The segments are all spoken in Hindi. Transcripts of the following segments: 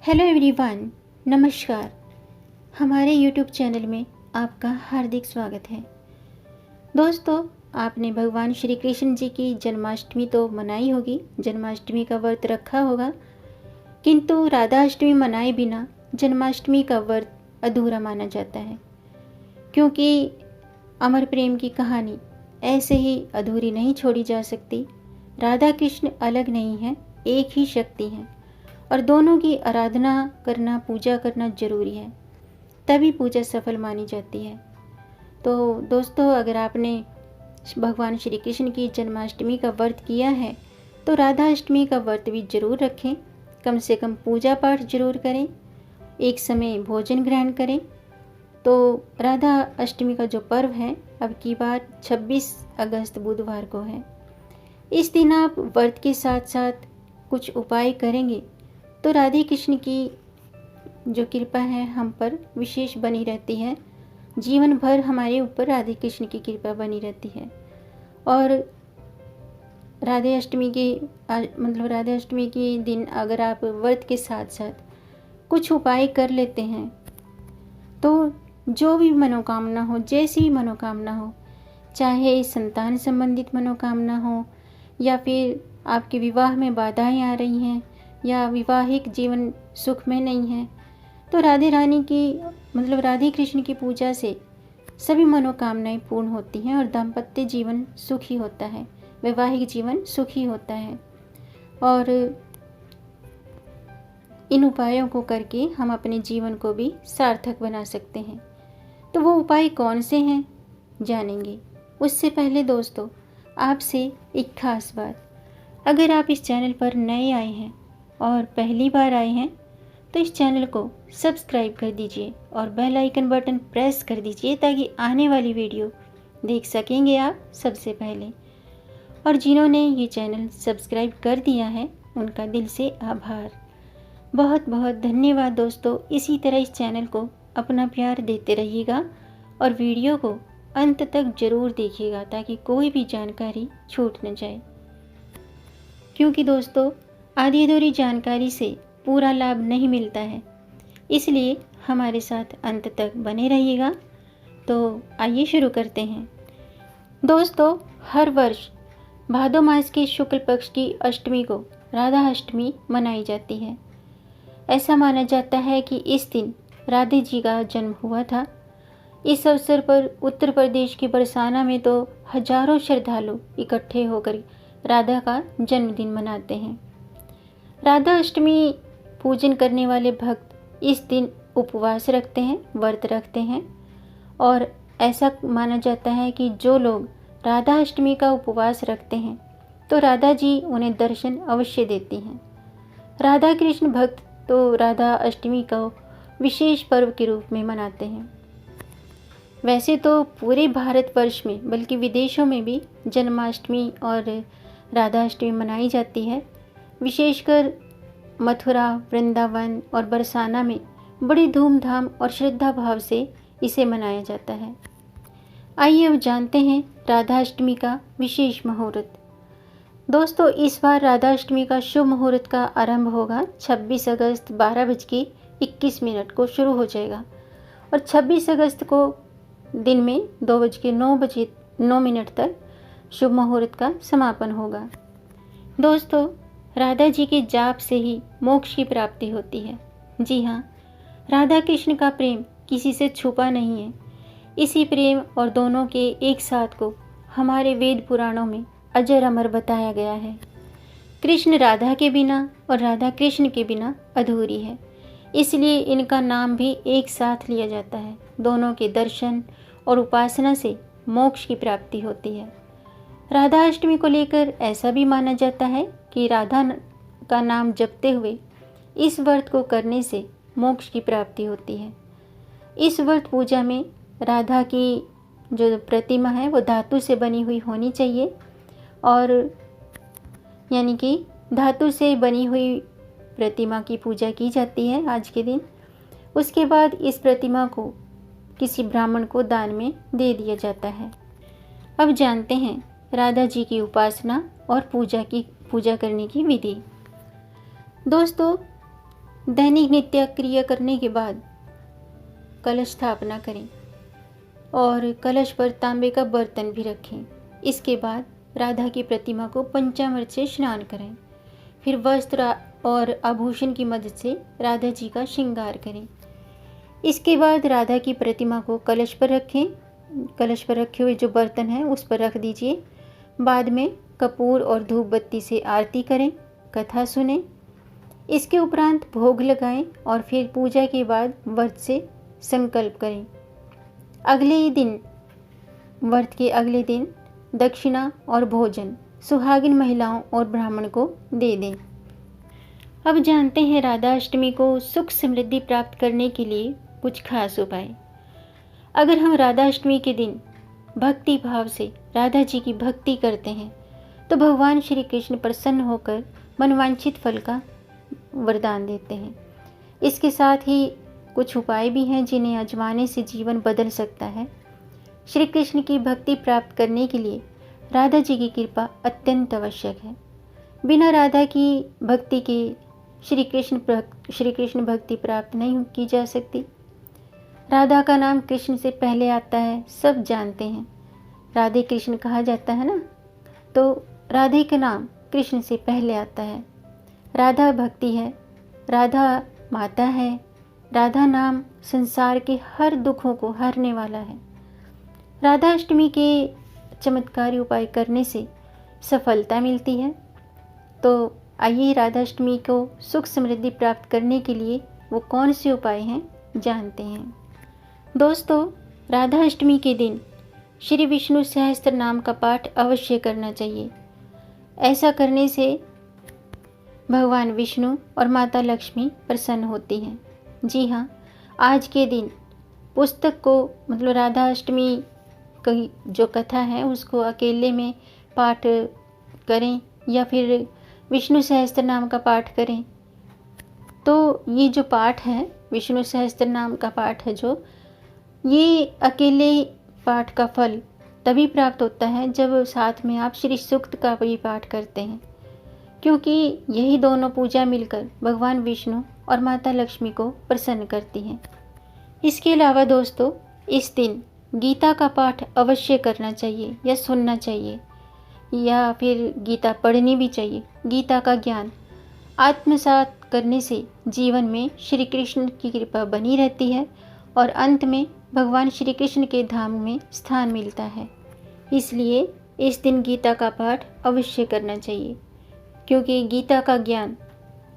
हेलो एवरीवन, नमस्कार। हमारे यूट्यूब चैनल में आपका हार्दिक स्वागत है। दोस्तों, आपने भगवान श्री कृष्ण जी की जन्माष्टमी तो मनाई होगी, जन्माष्टमी का व्रत रखा होगा, किंतु राधा अष्टमी मनाए बिना जन्माष्टमी का व्रत अधूरा माना जाता है, क्योंकि अमर प्रेम की कहानी ऐसे ही अधूरी नहीं छोड़ी जा सकती। राधा कृष्ण अलग नहीं हैं, एक ही शक्ति हैं और दोनों की आराधना करना, पूजा करना जरूरी है, तभी पूजा सफल मानी जाती है। तो दोस्तों, अगर आपने भगवान श्री कृष्ण की जन्माष्टमी का व्रत किया है तो राधा अष्टमी का व्रत भी जरूर रखें। कम से कम पूजा पाठ जरूर करें, एक समय भोजन ग्रहण करें। तो राधा अष्टमी का जो पर्व है अब की बार 26 अगस्त बुधवार को है। इस दिन आप व्रत के साथ साथ कुछ उपाय करेंगे तो राधे कृष्ण की जो कृपा है हम पर विशेष बनी रहती है। जीवन भर हमारे ऊपर राधे कृष्ण की कृपा बनी रहती है। और राधे अष्टमी के दिन अगर आप व्रत के साथ साथ कुछ उपाय कर लेते हैं तो जो भी मनोकामना हो, जैसी भी मनोकामना हो, चाहे संतान संबंधित मनोकामना हो या फिर आपके विवाह में बाधाएं आ रही हैं या विवाहिक जीवन सुख में नहीं है, तो राधे कृष्ण की पूजा से सभी मनोकामनाएं पूर्ण होती हैं और दाम्पत्य जीवन सुखी होता है, वैवाहिक जीवन सुखी होता है। और इन उपायों को करके हम अपने जीवन को भी सार्थक बना सकते हैं। तो वो उपाय कौन से हैं जानेंगे। उससे पहले दोस्तों, आपसे एक खास बात, अगर आप इस चैनल पर नए आए हैं और पहली बार आए हैं तो इस चैनल को सब्सक्राइब कर दीजिए और बेल आइकन बटन प्रेस कर दीजिए ताकि आने वाली वीडियो देख सकेंगे आप सबसे पहले। और जिन्होंने ये चैनल सब्सक्राइब कर दिया है उनका दिल से आभार, बहुत बहुत धन्यवाद दोस्तों। इसी तरह इस चैनल को अपना प्यार देते रहिएगा और वीडियो को अंत तक ज़रूर देखिएगा ताकि कोई भी जानकारी छूट न जाए, क्योंकि दोस्तों आधी अधूरी जानकारी से पूरा लाभ नहीं मिलता है, इसलिए हमारे साथ अंत तक बने रहिएगा। तो आइए शुरू करते हैं। दोस्तों, हर वर्ष भादो मास के शुक्ल पक्ष की अष्टमी को राधा अष्टमी मनाई जाती है। ऐसा माना जाता है कि इस दिन राधे जी का जन्म हुआ था। इस अवसर पर उत्तर प्रदेश के बरसाना में तो हजारों श्रद्धालु इकट्ठे होकर राधा का जन्मदिन मनाते हैं। राधा अष्टमी पूजन करने वाले भक्त इस दिन उपवास रखते हैं, व्रत रखते हैं और ऐसा माना जाता है कि जो लोग राधा अष्टमी का उपवास रखते हैं तो राधा जी उन्हें दर्शन अवश्य देती हैं। राधा कृष्ण भक्त तो राधा अष्टमी को विशेष पर्व के रूप में मनाते हैं। वैसे तो पूरे भारतवर्ष में बल्कि विदेशों में भी जन्माष्टमी और राधा अष्टमी मनाई जाती है। विशेषकर मथुरा, वृंदावन और बरसाना में बड़ी धूमधाम और श्रद्धा भाव से इसे मनाया जाता है। आइए अब जानते हैं राधा अष्टमी का विशेष मुहूर्त। दोस्तों, इस बार राधा अष्टमी का शुभ मुहूर्त का आरंभ होगा 26 अगस्त 12:21 को शुरू हो जाएगा और 26 अगस्त को दिन में 2:09 तक शुभ मुहूर्त का समापन होगा। दोस्तों, राधा जी के जाप से ही मोक्ष की प्राप्ति होती है। जी हाँ, राधा कृष्ण का प्रेम किसी से छुपा नहीं है। इसी प्रेम और दोनों के एक साथ को हमारे वेद पुराणों में अजर अमर बताया गया है। कृष्ण राधा के बिना और राधा कृष्ण के बिना अधूरी है, इसलिए इनका नाम भी एक साथ लिया जाता है। दोनों के दर्शन और उपासना से मोक्ष की प्राप्ति होती है। राधा अष्टमी को लेकर ऐसा भी माना जाता है कि राधा का नाम जपते हुए इस व्रत को करने से मोक्ष की प्राप्ति होती है। इस व्रत पूजा में राधा की जो प्रतिमा है वो धातु से बनी हुई होनी चाहिए, और यानी कि धातु से बनी हुई प्रतिमा की पूजा की जाती है आज के दिन। उसके बाद इस प्रतिमा को किसी ब्राह्मण को दान में दे दिया जाता है। अब जानते हैं राधा जी की उपासना और पूजा करने की विधि। दोस्तों, दैनिक नित्य क्रिया करने के बाद कलश स्थापना करें और कलश पर तांबे का बर्तन भी रखें। इसके बाद राधा की प्रतिमा को पंचामृत से स्नान करें। फिर वस्त्र और आभूषण की मदद से राधा जी का श्रृंगार करें। इसके बाद राधा की प्रतिमा को कलश पर रखें। कलश पर रखे हुए जो बर्तन है उस पर रख दीजिए। बाद में कपूर और धूप बत्ती से आरती करें, कथा सुनें। इसके उपरांत भोग लगाएं और फिर पूजा के बाद व्रत से संकल्प करें। अगले ही दिन, व्रत के अगले दिन दक्षिणा और भोजन सुहागिन महिलाओं और ब्राह्मण को दे दें। अब जानते हैं राधा अष्टमी को सुख समृद्धि प्राप्त करने के लिए कुछ खास उपाय। अगर हम राधा अष्टमी के दिन भक्ति भाव से राधा जी की भक्ति करते हैं तो भगवान श्री कृष्ण प्रसन्न होकर मनवांछित फल का वरदान देते हैं। इसके साथ ही कुछ उपाय भी हैं जिन्हें आजमाने से जीवन बदल सकता है। श्री कृष्ण की भक्ति प्राप्त करने के लिए राधा जी की कृपा अत्यंत आवश्यक है। बिना राधा की भक्ति के श्री कृष्ण भक्ति प्राप्त नहीं की जा सकती। राधा का नाम कृष्ण से पहले आता है, सब जानते हैं। राधे कृष्ण कहा जाता है ना, तो राधे का नाम कृष्ण से पहले आता है। राधा भक्ति है, राधा माता है। राधा नाम संसार के हर दुखों को हरने वाला है। राधा अष्टमी के चमत्कारी उपाय करने से सफलता मिलती है। तो आइए राधा अष्टमी को सुख समृद्धि प्राप्त करने के लिए वो कौन से उपाय हैं जानते हैं। दोस्तों, राधा अष्टमी के दिन श्री विष्णु सहस्त्र नाम का पाठ अवश्य करना चाहिए। ऐसा करने से भगवान विष्णु और माता लक्ष्मी प्रसन्न होती हैं। जी हाँ, आज के दिन पुस्तक को मतलब राधा अष्टमी की जो कथा है उसको अकेले में पाठ करें या फिर विष्णु सहस्त्र नाम का पाठ करें। तो ये जो पाठ है, विष्णु सहस्त्र नाम का पाठ है जो, ये अकेले पाठ का फल तभी प्राप्त होता है जब साथ में आप श्री सूक्त का भी पाठ करते हैं, क्योंकि यही दोनों पूजा मिलकर भगवान विष्णु और माता लक्ष्मी को प्रसन्न करती हैं। इसके अलावा दोस्तों, इस दिन गीता का पाठ अवश्य करना चाहिए या सुनना चाहिए या फिर गीता पढ़नी भी चाहिए। गीता का ज्ञान आत्मसात करने से जीवन में श्री कृष्ण की कृपा बनी रहती है और अंत में भगवान श्री कृष्ण के धाम में स्थान मिलता है। इसलिए इस दिन गीता का पाठ अवश्य करना चाहिए, क्योंकि गीता का ज्ञान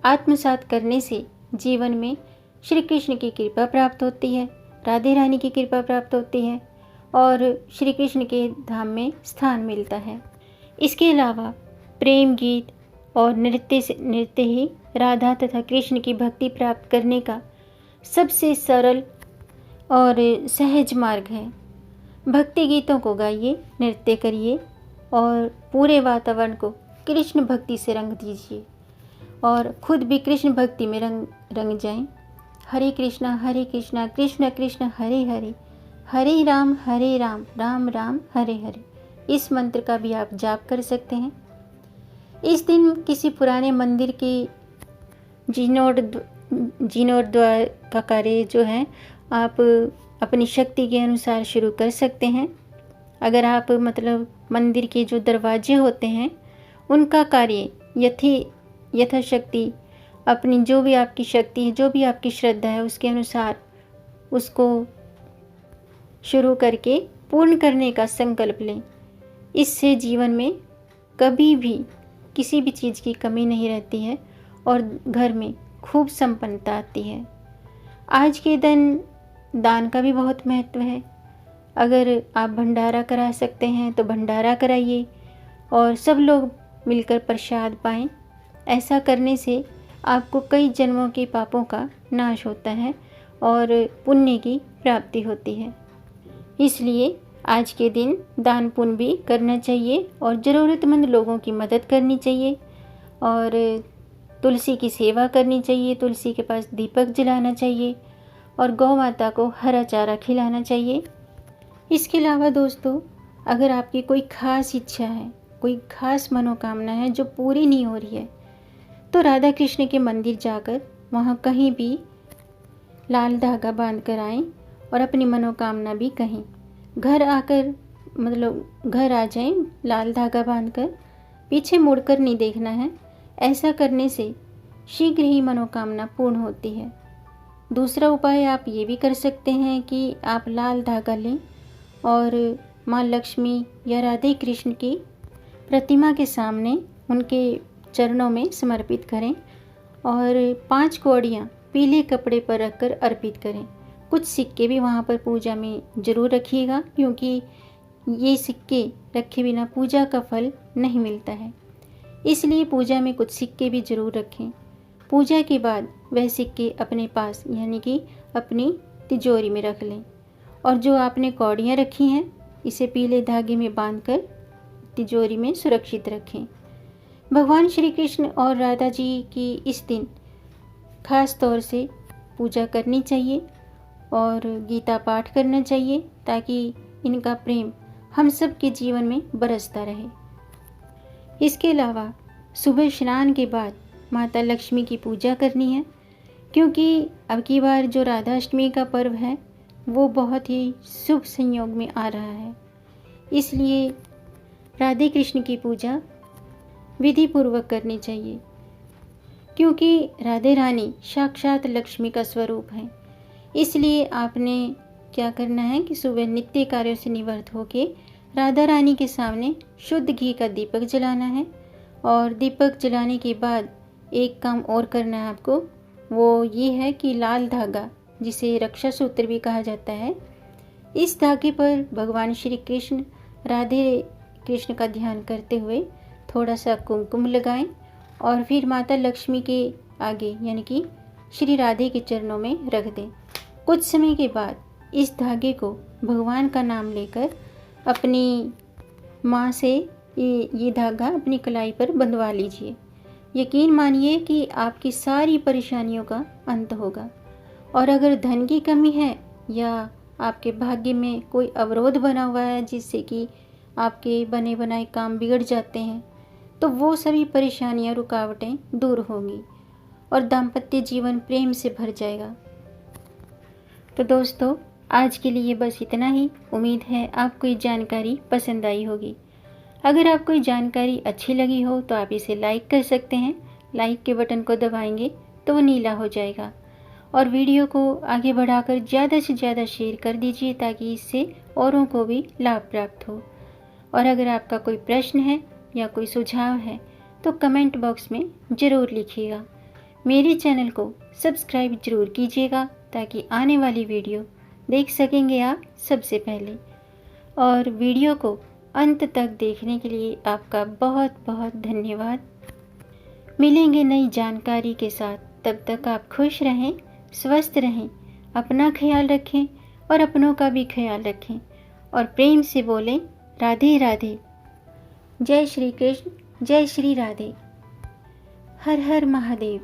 आत्मसात करने से जीवन में श्री कृष्ण की कृपा प्राप्त होती है, राधे रानी की कृपा प्राप्त होती है और श्री कृष्ण के धाम में स्थान मिलता है। इसके अलावा प्रेम गीत और नृत्य ही राधा तथा कृष्ण की भक्ति प्राप्त करने का सबसे सरल और सहज मार्ग है। भक्ति गीतों को गाइए, नृत्य करिए और पूरे वातावरण को कृष्ण भक्ति से रंग दीजिए और खुद भी कृष्ण भक्ति में रंग जाएं। हरे कृष्णा कृष्ण कृष्ण हरे हरे, हरे राम राम राम हरे हरे। इस मंत्र का भी आप जाप कर सकते हैं। इस दिन किसी पुराने मंदिर की जीर्णोद्धार का कार्य जो है आप अपनी शक्ति के अनुसार शुरू कर सकते हैं। अगर आप मतलब मंदिर के जो दरवाजे होते हैं उनका कार्य यथाशक्ति अपनी जो भी आपकी शक्ति है, जो भी आपकी श्रद्धा है उसके अनुसार उसको शुरू करके पूर्ण करने का संकल्प लें। इससे जीवन में कभी भी किसी भी चीज़ की कमी नहीं रहती है और घर में खूब संपन्नता आती है। आज के दिन दान का भी बहुत महत्व है। अगर आप भंडारा करा सकते हैं तो भंडारा कराइए और सब लोग मिलकर प्रसाद पाएं। ऐसा करने से आपको कई जन्मों के पापों का नाश होता है और पुण्य की प्राप्ति होती है। इसलिए आज के दिन दान पुण्य भी करना चाहिए और ज़रूरतमंद लोगों की मदद करनी चाहिए और तुलसी की सेवा करनी चाहिए, तुलसी के पास दीपक जलाना चाहिए और गौ माता को हरा चारा खिलाना चाहिए। इसके अलावा दोस्तों, अगर आपकी कोई खास इच्छा है, कोई खास मनोकामना है जो पूरी नहीं हो रही है, तो राधा कृष्ण के मंदिर जाकर वहाँ कहीं भी लाल धागा बांध कर आएँ और अपनी मनोकामना भी कहें। घर आकर घर आ जाएं लाल धागा बांधकर, पीछे मुड़कर नहीं देखना है। ऐसा करने से शीघ्र ही मनोकामना पूर्ण होती है। दूसरा उपाय आप ये भी कर सकते हैं कि आप लाल धागा लें और माँ लक्ष्मी या राधे कृष्ण की प्रतिमा के सामने उनके चरणों में समर्पित करें और 5 कौड़ियाँ पीले कपड़े पर रखकर अर्पित करें। कुछ सिक्के भी वहाँ पर पूजा में ज़रूर रखिएगा, क्योंकि ये सिक्के रखे बिना पूजा का फल नहीं मिलता है। इसलिए पूजा में कुछ सिक्के भी ज़रूर रखें। पूजा के बाद वह सिक्के अपने पास यानी कि अपनी तिजोरी में रख लें और जो आपने कौड़ियाँ रखी हैं इसे पीले धागे में बांधकर तिजोरी में सुरक्षित रखें। भगवान श्री कृष्ण और राधा जी की इस दिन खास तौर से पूजा करनी चाहिए और गीता पाठ करना चाहिए, ताकि इनका प्रेम हम सब के जीवन में बरसता रहे। इसके अलावा सुबह स्नान के बाद माता लक्ष्मी की पूजा करनी है, क्योंकि अब की बार जो राधा अष्टमी का पर्व है वो बहुत ही शुभ संयोग में आ रहा है। इसलिए राधे कृष्ण की पूजा विधि पूर्वक करनी चाहिए, क्योंकि राधे रानी साक्षात लक्ष्मी का स्वरूप है। इसलिए आपने क्या करना है कि सुबह नित्य कार्यों से निवृत्त होके राधा रानी के सामने शुद्ध घी का दीपक जलाना है और दीपक जलाने के बाद एक काम और करना है आपको। वो ये है कि लाल धागा, जिसे रक्षा सूत्र भी कहा जाता है, इस धागे पर भगवान श्री कृष्ण राधे कृष्ण का ध्यान करते हुए थोड़ा सा कुमकुम लगाएं और फिर माता लक्ष्मी के आगे यानी कि श्री राधे के चरणों में रख दें। कुछ समय के बाद इस धागे को भगवान का नाम लेकर अपनी माँ से ये धागा अपनी कलाई पर बंधवा लीजिए। यकीन मानिए कि आपकी सारी परेशानियों का अंत होगा। और अगर धन की कमी है या आपके भाग्य में कोई अवरोध बना हुआ है जिससे कि आपके बने बनाए काम बिगड़ जाते हैं, तो वो सभी परेशानियां, रुकावटें दूर होंगी और दाम्पत्य जीवन प्रेम से भर जाएगा। तो दोस्तों, आज के लिए बस इतना ही। उम्मीद है आपको ये जानकारी पसंद आई होगी। अगर आपको ये जानकारी अच्छी लगी हो तो आप इसे लाइक कर सकते हैं। लाइक के बटन को दबाएंगे तो वो नीला हो जाएगा और वीडियो को आगे बढ़ाकर ज़्यादा से ज़्यादा शेयर कर दीजिए, ताकि इससे औरों को भी लाभ प्राप्त हो। और अगर आपका कोई प्रश्न है या कोई सुझाव है तो कमेंट बॉक्स में ज़रूर लिखिएगा। मेरे चैनल को सब्सक्राइब ज़रूर कीजिएगा, ताकि आने वाली वीडियो देख सकेंगे आप सबसे पहले। और वीडियो को अंत तक देखने के लिए आपका बहुत बहुत धन्यवाद। मिलेंगे नई जानकारी के साथ, तब तक आप खुश रहें, स्वस्थ रहें, अपना ख्याल रखें और अपनों का भी ख्याल रखें और प्रेम से बोलें राधे राधे। जय श्री कृष्ण, जय श्री राधे। हर हर महादेव।